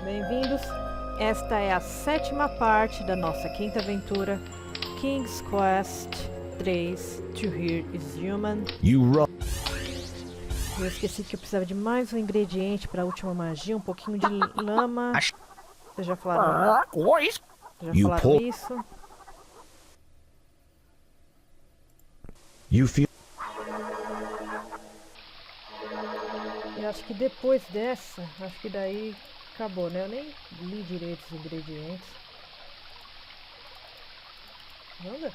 Bem-vindos. Esta é a 7ª parte da nossa 5ª aventura, King's Quest 3, To Here is Human. Eu esqueci que eu precisava de mais um ingrediente para a última magia, um pouquinho de lama. Vocês já falaram, isso? Eu acho que depois dessa, acho que daí acabou, né? Eu nem li direito os ingredientes. Anda.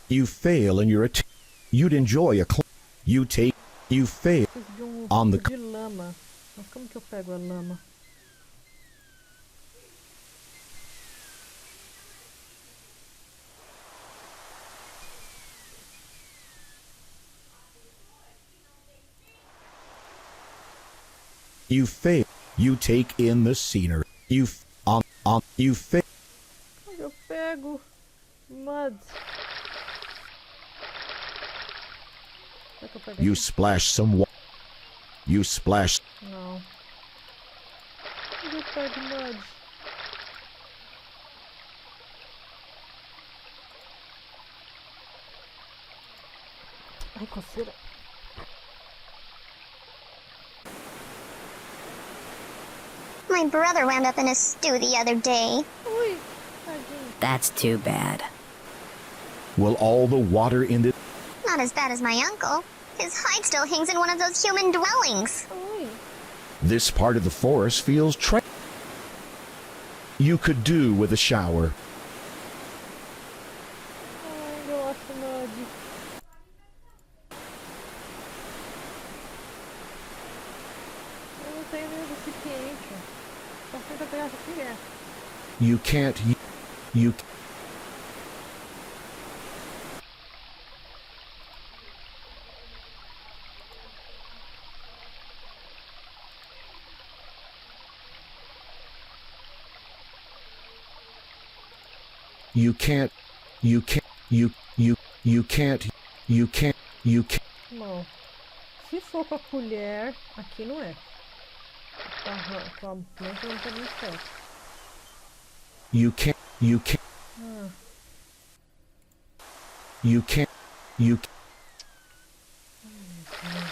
You fail in your attempt. You'd enjoy a you fail on the de lama. Mas como que eu pego a lama? You fail. You take in the scenery. You fail. Onde eu pego? Mud. You splash some water. You splash. Não. Onde eu pego mud? Ai, coceira. My brother wound up in a stew the other day. Ui, tadinho. That's too bad. Will all the water in the Not as bad as my uncle. His hide still hangs in one of those human dwellings. Ui. this part of the forest feels you could do with a shower. Ai, gosto, mud. Eu não tenho nem o recipiente. Só tenta pegar essa colher. You can't you You can't Não. Se for com a colher, aqui não é. Com a planta não tá muito certo. you can't Ah,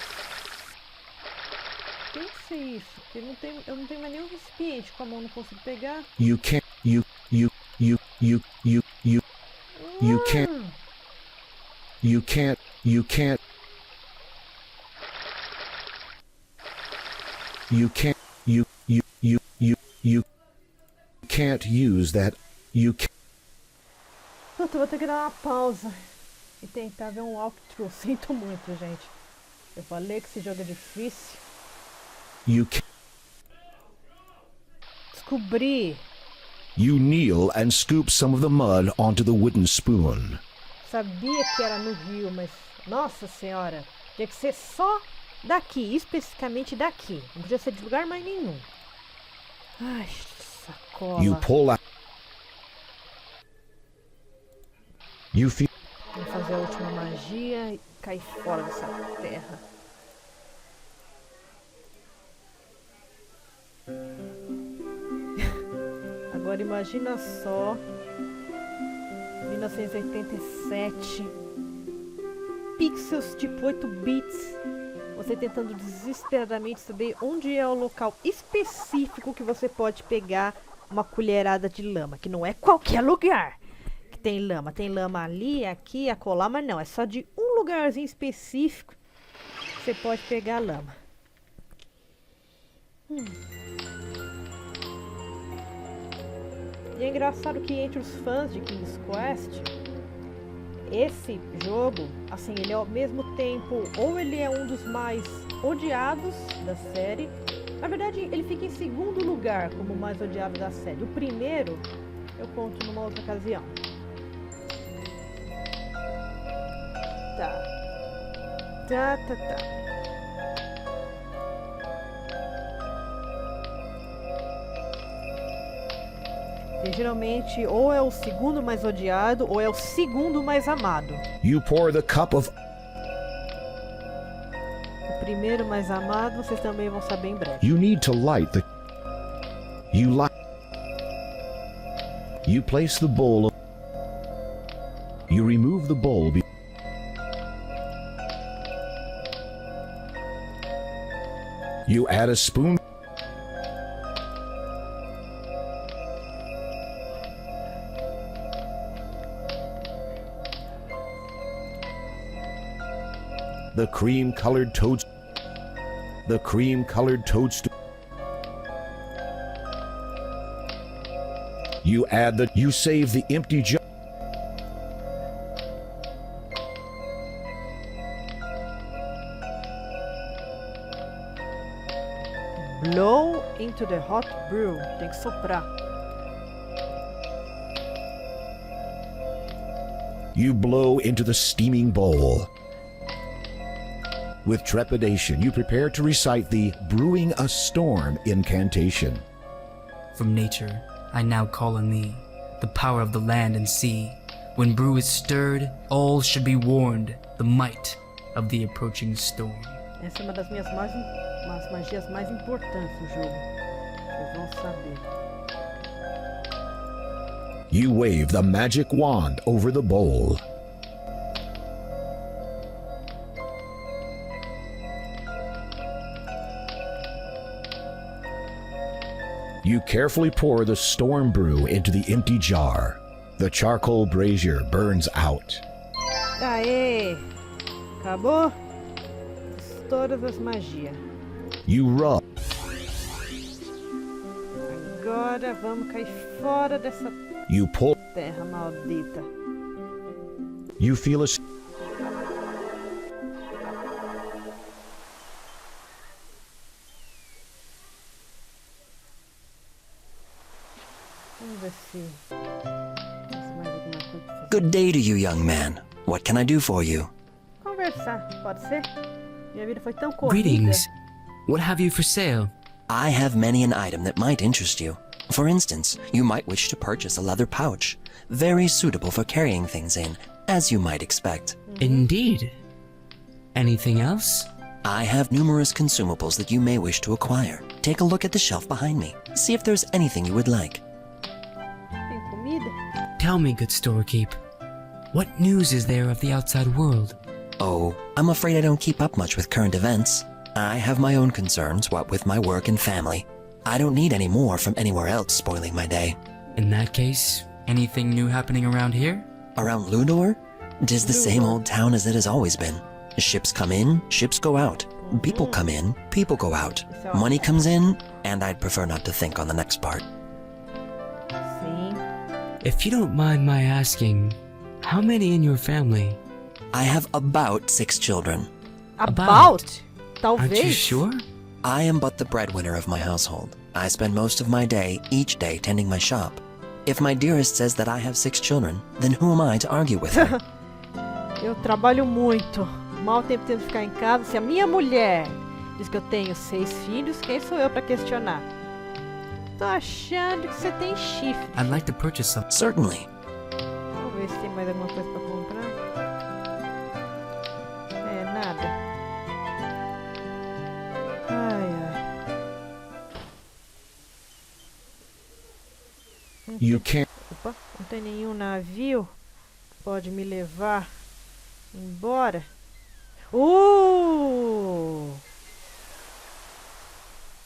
tem que ser isso, porque eu não tenho mais nenhum recipiente, com a mão não consigo pegar. you can't you can't you can't use that you can't Puta, eu vou ter que dar uma pausa e tentar ver um walkthrough. Sinto muito, gente. Eu falei que esse jogo é difícil. you can't Descobri. you kneel and scoop some of the mud onto the wooden spoon. Sabia que era no rio, mas... Nossa senhora. Tinha que ser só daqui. Especificamente daqui. Não podia ser de lugar mais nenhum. Ai, sacola. You pull out you feel Vou fazer a última magia e cair fora dessa terra. Agora imagina só 1987, pixels tipo 8 bits, você tentando desesperadamente saber onde é o local específico que você pode pegar uma colherada de lama, que não é qualquer lugar que tem lama. Tem lama ali, aqui, acolá, mas não, é só de um lugarzinho específico que você pode pegar a lama. E é engraçado que entre os fãs de King's Quest, esse jogo, assim, ele é ao mesmo tempo, ou ele é um dos mais odiados da série. Na verdade, ele fica em segundo lugar como o mais odiado da série. O primeiro, eu conto numa outra ocasião. Tá. geralmente ou é o segundo mais odiado ou é o segundo mais amado. You pour the cup of O primeiro mais amado vocês também vão saber em breve. You need to light the You place the bowl You remove the bowl You add a spoon The cream-colored toadstool You save the empty jar. Blow into the hot brew. Tem que soprar. You blow into the steaming bowl. With trepidation, you prepare to recite the Brewing a Storm incantation. From nature, I now call on thee, the power of the land and sea. When brew is stirred, all should be warned, the might of the approaching storm. Essa é uma das minhas magias mais importantes no jogo. Vocês vão saber. You wave the magic wand over the bowl. You carefully pour the storm brew into the empty jar. The charcoal brazier burns out. Aê! Acabou? Todas as magias. You rub. Agora vamos cair fora dessa You pull. terra maldita. You feel a. Vamos ver se mais alguma coisa pra fazer. Good day to you, young man. What can I do for you? Conversar, pode ser? Minha vida foi tão corrida. Greetings. What have you for sale? I have many an item that might interest you. For instance, you might wish to purchase a leather pouch, very suitable for carrying things in, as you might expect. Indeed. Anything else? I have numerous consumables that you may wish to acquire. Take a look at the shelf behind me. See if there's anything you would like. Tem comida? Tell me, good storekeep, what news is there of the outside world? Oh, I'm afraid I don't keep up much with current events. I have my own concerns, what with my work and family. I don't need any more from anywhere else spoiling my day. In that case, anything new happening around here? Around Ludor? 'Tis the same old town as it has always been. Ships come in, ships go out. People come in, people go out. Money comes in, and I'd prefer not to think on the next part. Sim. If you don't mind my asking, how many in your family? I have about 6 children. About? Talvez. Aren't you sure? I am but the breadwinner of my household. I spend most of my day, each day, tending my shop. If my dearest says that I have 6 children, then who am I to argue with her? Eu trabalho muito. Mal tempo tento ficar em casa. Se a minha mulher diz que eu tenho 6 filhos, quem sou eu pra questionar? Tô achando que você tem chifre. I'd like to purchase some. Certainly. Vamos ver se tem mais alguma coisa pra comprar. É, nada. Ai, ai. You can't. Opa, não tem nenhum navio que pode me levar embora.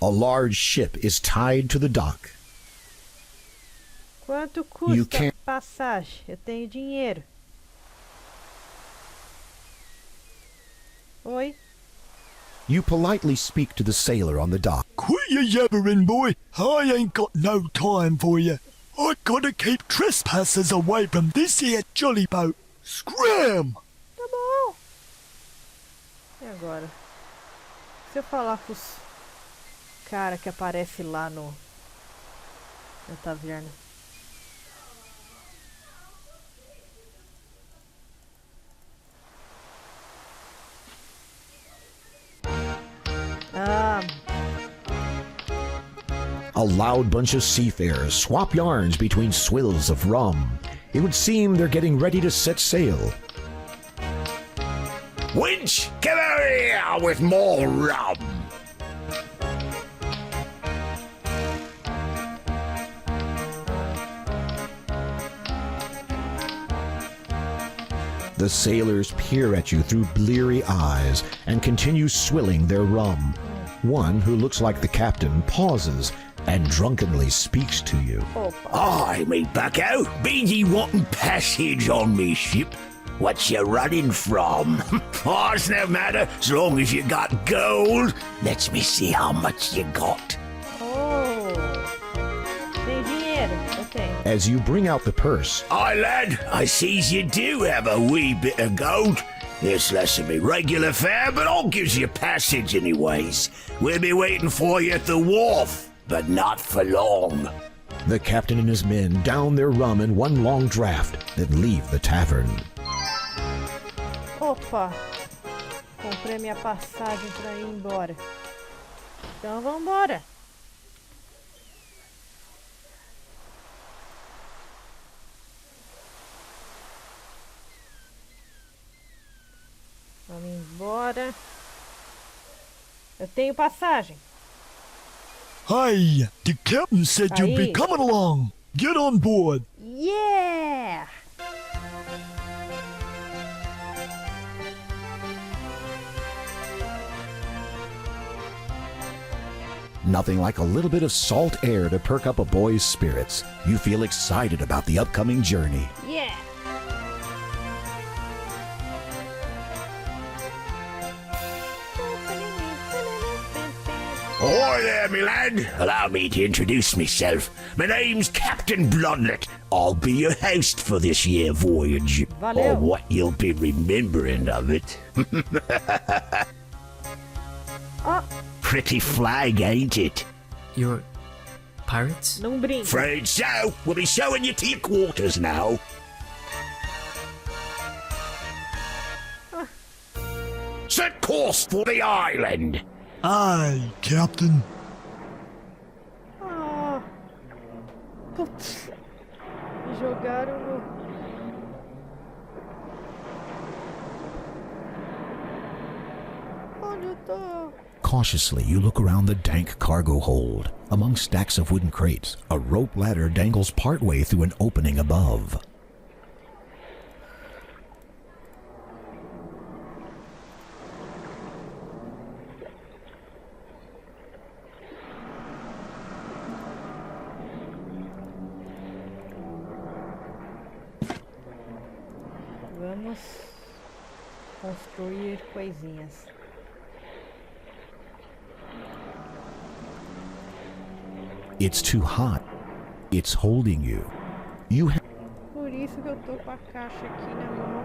A large ship is tied to the dock. Quanto You custa a can't- passagem? Eu tenho dinheiro. Oi? You politely speak to the sailor on the dock. Quit your yabbering, boy. I ain't got no time for you. I gotta keep trespassers away from this here jolly boat. Scram! Tá bom. E agora? Se eu falar com os cara que aparece lá na taverna. Ah, A A loud bunch of seafarers swap yarns between swills of rum. It would seem they're getting ready to set sail. Winch, come over here with more rum. The sailors peer at you through bleary eyes and continue swilling their rum. One, who looks like the captain, pauses and drunkenly speaks to you. Aye, me bucko, be ye wanting passage on me ship? What you running from? Oh, it's no matter, as long as you got gold. Let me see how much you got. Oh, tem dinheiro. Okay. As you bring out the purse, Aye, lad, I sees you do have a wee bit of gold. It's less than me regular fare, but I'll give you passage anyways. We'll be waiting for you at the wharf, but not for long. the captain and his men down their rum in one long draft, then leave the tavern. Opa! Comprei minha passagem pra ir embora. Então vambora! Vamos embora. Eu tenho passagem. Hey, the captain said you'd be Aí. coming along. Get on board. Yeah! Nothing like a little bit of salt air to perk up a boy's spirits. You feel excited about the upcoming journey. Yeah! Ahoy there, me lad. Allow me to introduce myself. My name's Captain Bloodlet. I'll be your host for this year voyage. Valeu. Or what you'll be remembering of it. Ó, Pretty flag, ain't it? You're pirates? não brinca. Afraid so. We'll be showing you to your quarters now. Set course for the island. Aye, Captain. Ah, putz. Me jogaram no... Onde eu tô? Cautiously, you look around the dank cargo hold. Among stacks of wooden crates, a rope ladder dangles partway through an opening above. Vamos construir coisinhas. It's too hot. It's holding you. You have Por isso que eu tô com a caixa aqui na mão.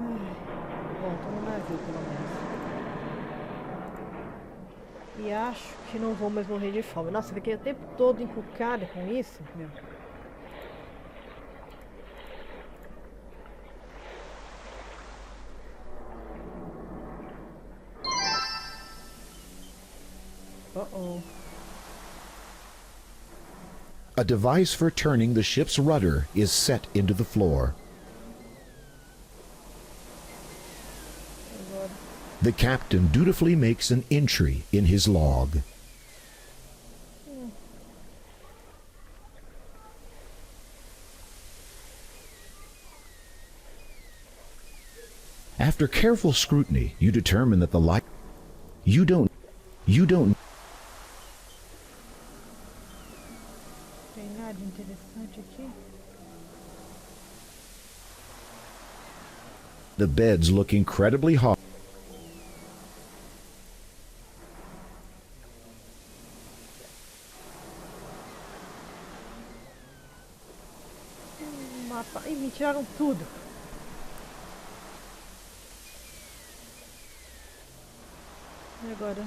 Ai, bom, tô no navio pelo menos. E acho que não vou mais morrer de fome. Nossa, eu fiquei o tempo todo encucada com isso, meu. Uh-oh. a device for turning the ship's rudder is set into the floor. Agora. The captain dutifully makes an entry in his log. After careful scrutiny, you determine that the light... You don't... Tem nada interessante aqui? The beds look incredibly hard. Mapa. Ih, me tiraram tudo. E agora?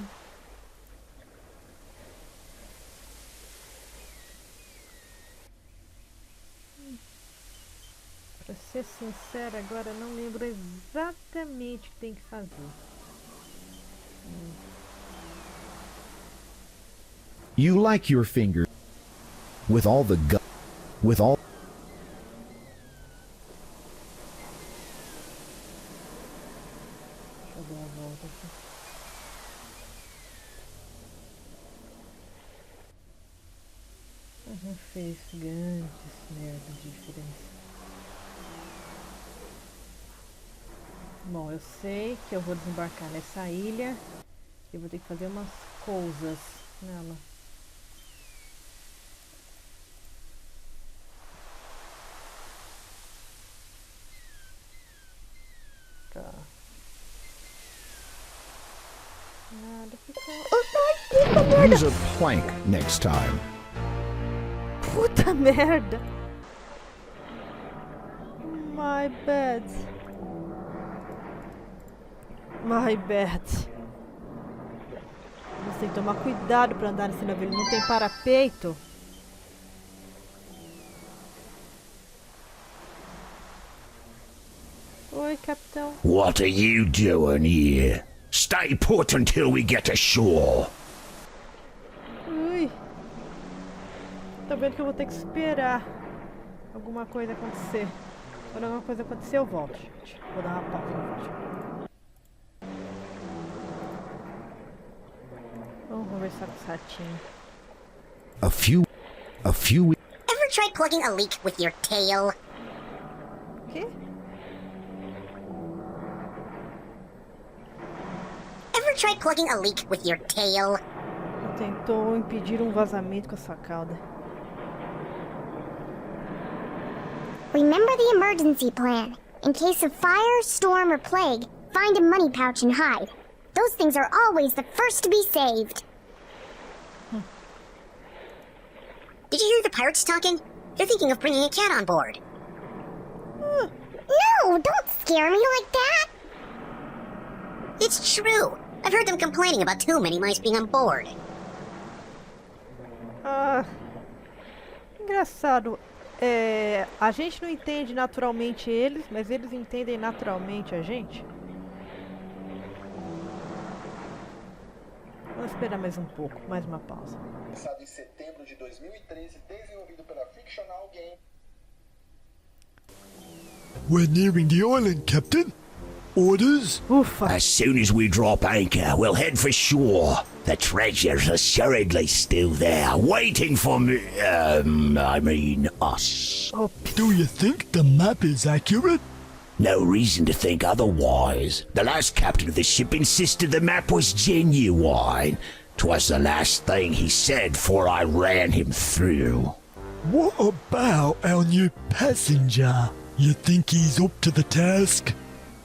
Pra ser sincera, agora não lembro exatamente o que tem que fazer. You like your finger with all the with all. Deixa eu dar uma volta aqui. Não fez grandes merdas de diferença. Bom, eu sei que eu vou desembarcar nessa ilha e vou ter que fazer umas coisas nela. Tá. Nada ficou. Use a plank next time. Puta merda! My bad. My bad. Você tem que tomar cuidado pra andar nesse navio. Ele não tem parapeito. Oi, capitão. What are you doing here? Stay put until we get ashore. Ui. Tô vendo que eu vou ter que esperar alguma coisa acontecer. Quando alguma coisa acontecer, eu volto, gente. Vou dar uma pausa no vídeo. Vamos conversar com esse ratinho. A few. Ever tried plugging a leak with your tail? O quê? Ever tried plugging a leak with your tail? Tentou impedir um vazamento com a sua cauda. Remember the emergency plan. In case of fire, storm, or plague, find a money pouch and hide. Those things are always the first to be saved. Did you hear the pirates talking? They're thinking of bringing a cat on board. No, don't scare me like that. It's true. I've heard them complaining about too many mice being on board. Engraçado. A gente não entende naturalmente eles, mas eles entendem naturalmente a gente. Vamos esperar mais um pouco, mais uma pausa. Lançado em setembro de 2013, desenvolvido pela Fictional Game. We're nearing the island, Captain. Orders? Ufa! As soon as we drop anchor, we'll head for shore. The treasure's assuredly still there, waiting for me. Us. Do you think the map is accurate? No reason to think otherwise. The last captain of the ship insisted the map was genuine. 'Twas the last thing he said before I ran him through. What about our new passenger? You think he's up to the task?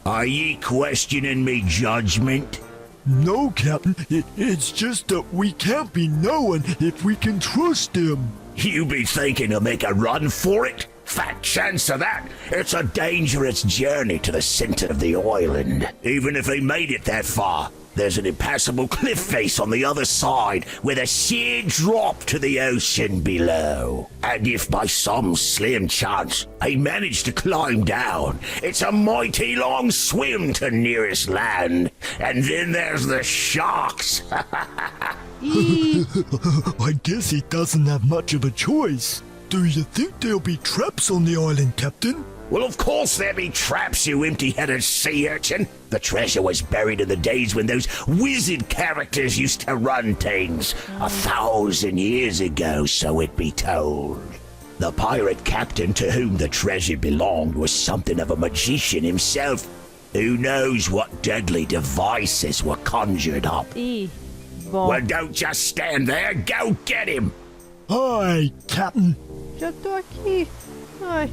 Are ye questioning me judgment? No, Captain. It's just that we can't be knowing if we can trust him. You be thinking to make a run for it? Fat chance of that. It's a dangerous journey to the center of the island. Even if he made it that far, there's an impassable cliff face on the other side with a sheer drop to the ocean below. And if by some slim chance he managed to climb down, it's a mighty long swim to nearest land. And then there's the sharks. I guess he doesn't have much of a choice. Do you think there'll be traps on the island, Captain? Well, of course there be traps, you empty-headed sea urchin. The treasure was buried in the days when those wizard characters used to run things. 1,000 years ago, so it be told. The pirate captain to whom the treasure belonged was something of a magician himself. Who knows what deadly devices were conjured up? Bom. Well, don't just stand there, go get him! Hi, Captain. Já tô aqui. Ai.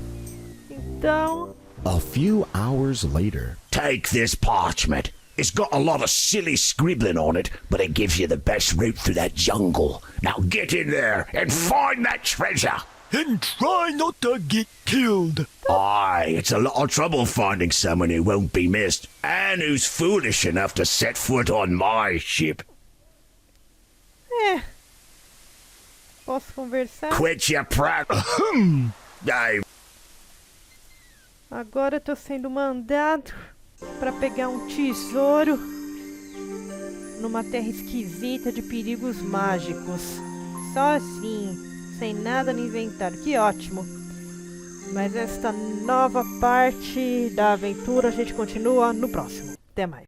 Então. A few hours later. Take this parchment. It's got a lot of silly scribbling on it, but it gives you the best route through that jungle. Now get in there and find that treasure. And try not to get killed. Aye, it's a lot of trouble finding someone who won't be missed, and who's foolish enough to set foot on my ship. Posso conversar? Quit your prat. Aye. Agora eu tô sendo mandado pra pegar um tesouro numa terra esquisita de perigos mágicos. Só assim, sem nada no inventário. Que ótimo. Mas esta nova parte da aventura a gente continua no próximo. Até mais.